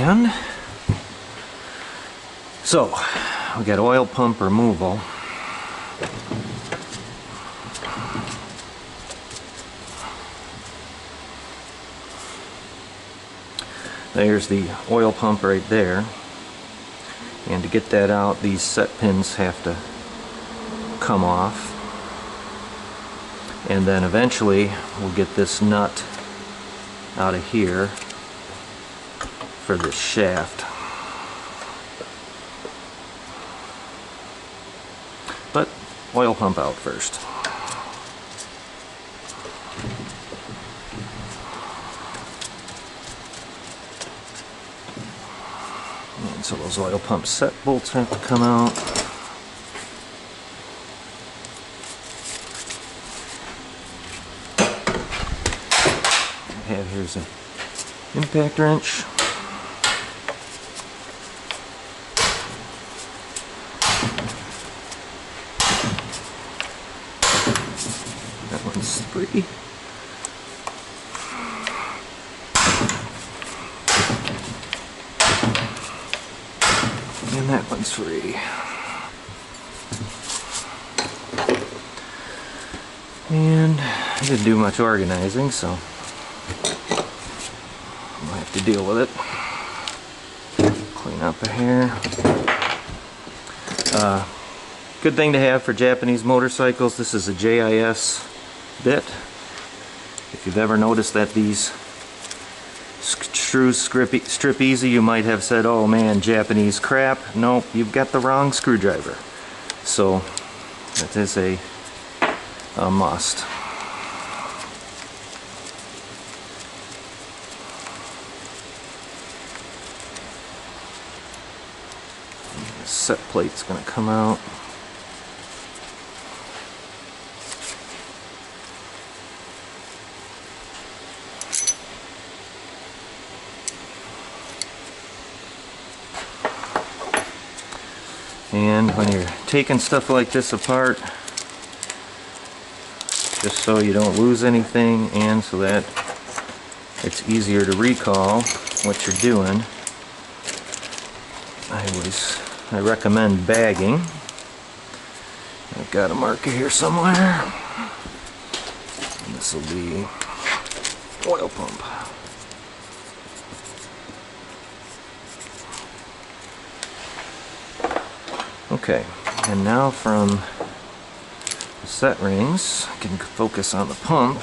And so we got oil pump removal. There's the oil pump right there, and to get that out, these set pins have to come off, and then eventually we'll get this nut out of here for this shaft. But oil pump out first. And so those oil pump set bolts have to come out. Here's an impact wrench. That one's free. And that one's free. And I didn't do much organizing, so I'll have to deal with it. Clean up a hair. Good thing to have for Japanese motorcycles, this is a JIS bit. If you've ever noticed that these screws strip easy, you might have said, oh man, Japanese crap. Nope, you've got the wrong screwdriver. So that is a must. The set plate's going to come out. And when you're taking stuff like this apart, just so you don't lose anything and so that it's easier to recall what you're doing, I recommend bagging. I've got a marker here somewhere. And this will be oil pump. Okay, and now from the set rings, I can focus on the pump.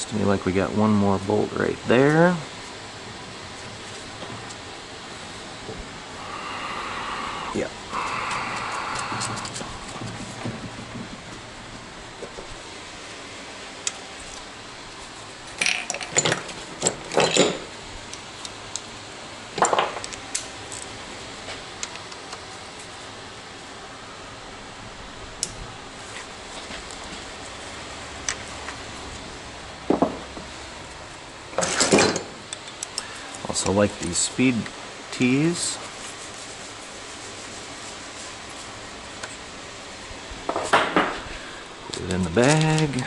To me like we got one more bolt right there. Yeah. Also like these speed tees. Put it in the bag.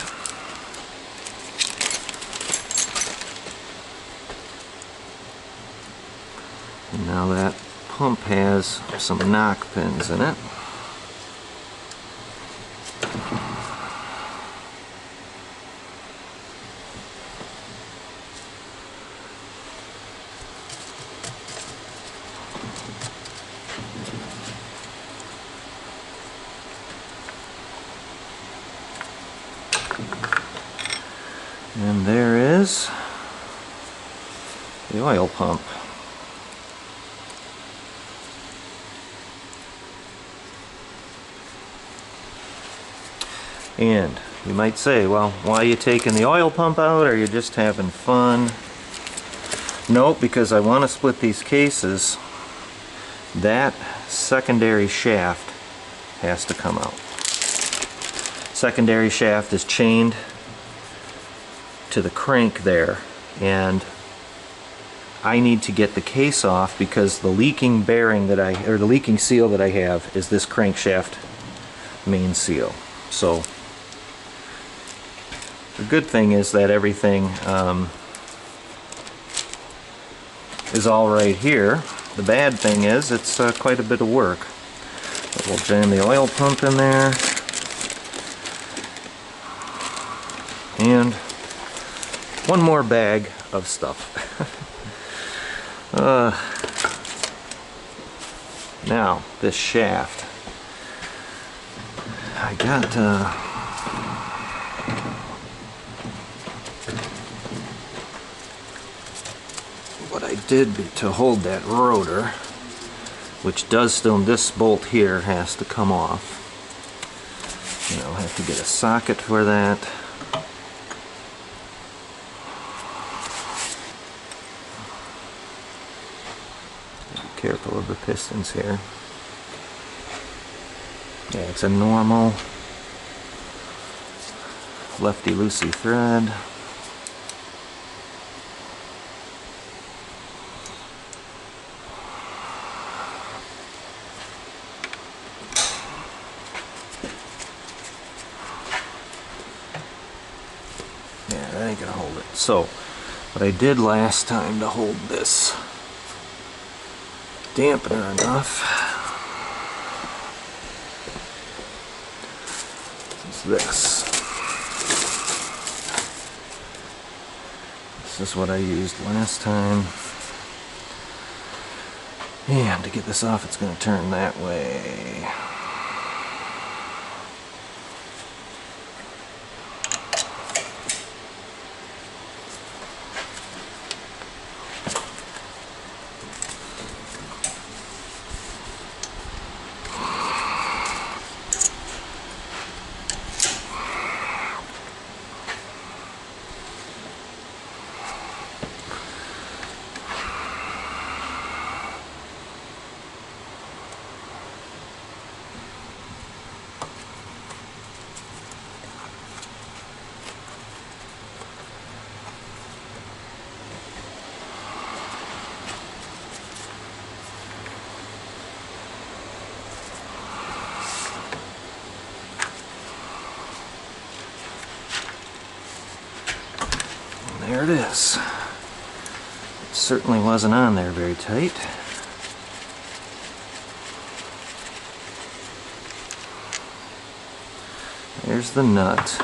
And now that pump has some knock pins in it. And there is the oil pump. And you might say, well, why are you taking the oil pump out? Are you just having fun? Nope, because I want to split these cases. That secondary shaft has to come out. secondary shaft is chained to the crank there, and I need to get the case off because the leaking bearing that the leaking seal that I have is this crankshaft main seal. So the good thing is that everything is all right here. The bad thing is it's quite a bit of work. But we'll jam the oil pump in there, and one more bag of stuff. Now this shaft, I got what I did to hold that rotor, which does still, this bolt here has to come off. You know, I have to get a socket for that. Be careful of the pistons here. Yeah, it's a normal lefty-loosey thread. Yeah, that ain't gonna hold it. So, what I did last time to hold this dampener enough is this. This is what I used last time. And to get this off, it's going to turn that way. There it is. It certainly wasn't on there very tight. There's the nut.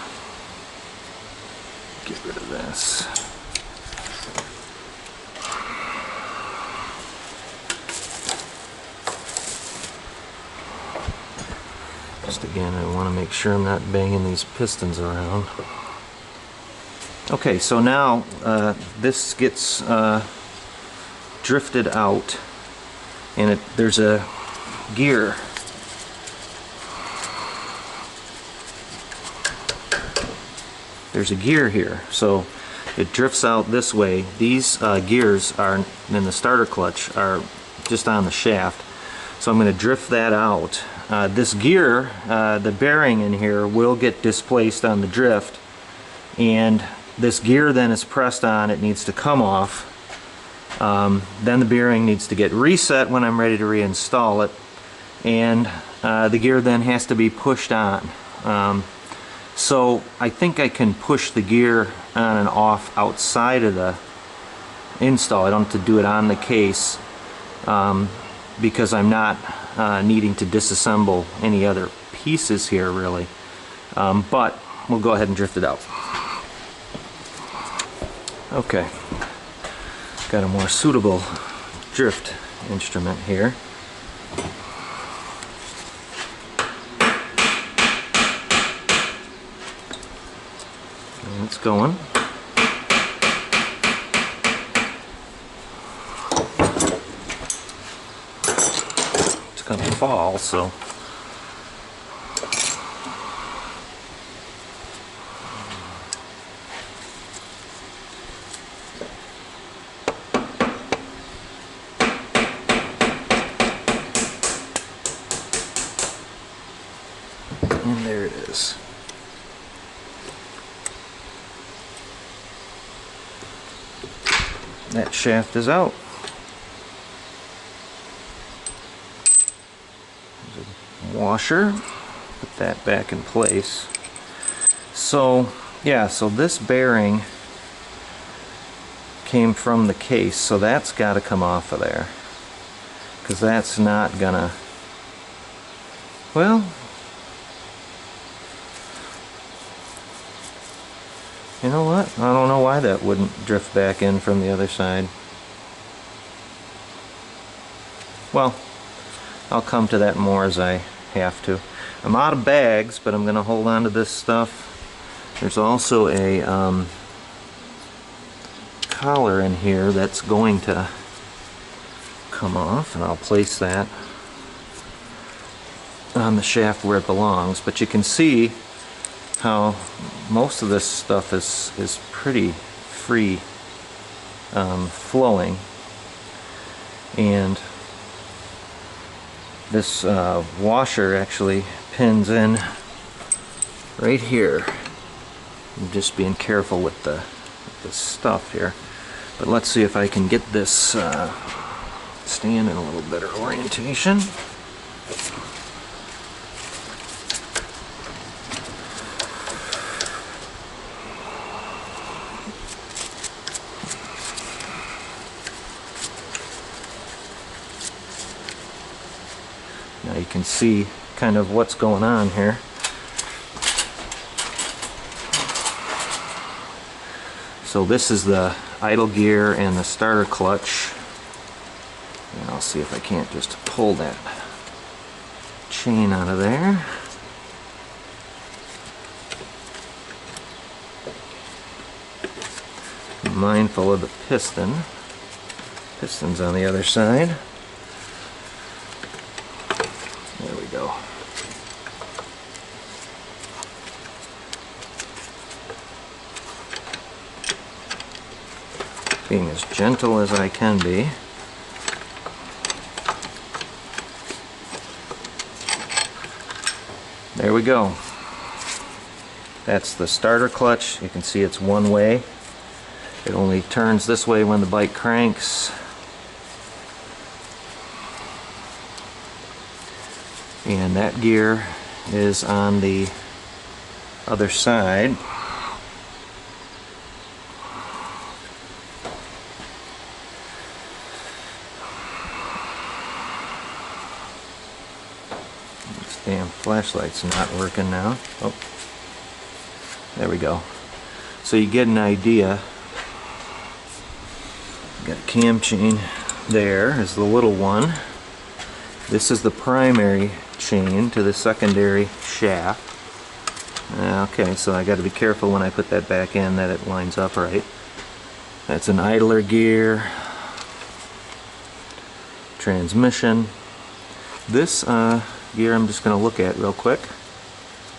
Get rid of this. Just again, I want to make sure I'm not banging these pistons around. Okay, so now this gets drifted out, and there's a gear. There's a gear here, so it drifts out this way. These gears are in the starter clutch are just on the shaft, so I'm going to drift that out. This gear, the bearing in here will get displaced on the drift, and this gear then is pressed on. It needs to come off. Then the bearing needs to get reset when I'm ready to reinstall it, and the gear then has to be pushed on. So I think I can push the gear on and off outside of the install. I don't have to do it on the case because I'm not needing to disassemble any other pieces here really. But we'll go ahead and drift it out. Okay, got a more suitable drift instrument here. And it's going. It's going to fall, so and there it is. that shaft is out. There's a washer, put that back in place. So yeah, so this bearing came from the case, so that's got to come off of there, because that's not gonna, well, you know what, I don't know why that wouldn't drift back in from the other side. Well, I'll come to that more as I have to. I'm out of bags, but I'm gonna hold on to this stuff. There's also a collar in here that's going to come off, and I'll place that on the shaft where it belongs. But you can see how most of this stuff is pretty free flowing, and this washer actually pins in right here. I'm just being careful with the stuff here, but let's see if I can get this stand in a little better orientation. Now you can see kind of what's going on here. So this is the idle gear and the starter clutch, and I'll see if I can't just pull that chain out of there. Be mindful of the piston. Piston's on the other side. There we go. Being as gentle as I can be. There we go. That's the starter clutch. You can see it's one way. It only turns this way when the bike cranks. And that gear is on the other side. Damn flashlight's not working now. Oh, there we go. So you get an idea. Got a cam chain there is the little one. This is the primary chain to the secondary shaft. Okay, so I got to be careful when I put that back in that it lines up right. That's an idler gear. Transmission. This gear I'm just going to look at real quick.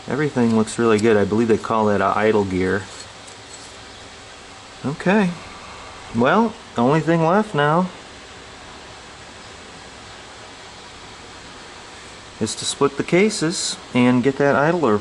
Everything looks really good. I believe they call that idle gear. Okay. Well, the only thing left now is to split the cases and get that idler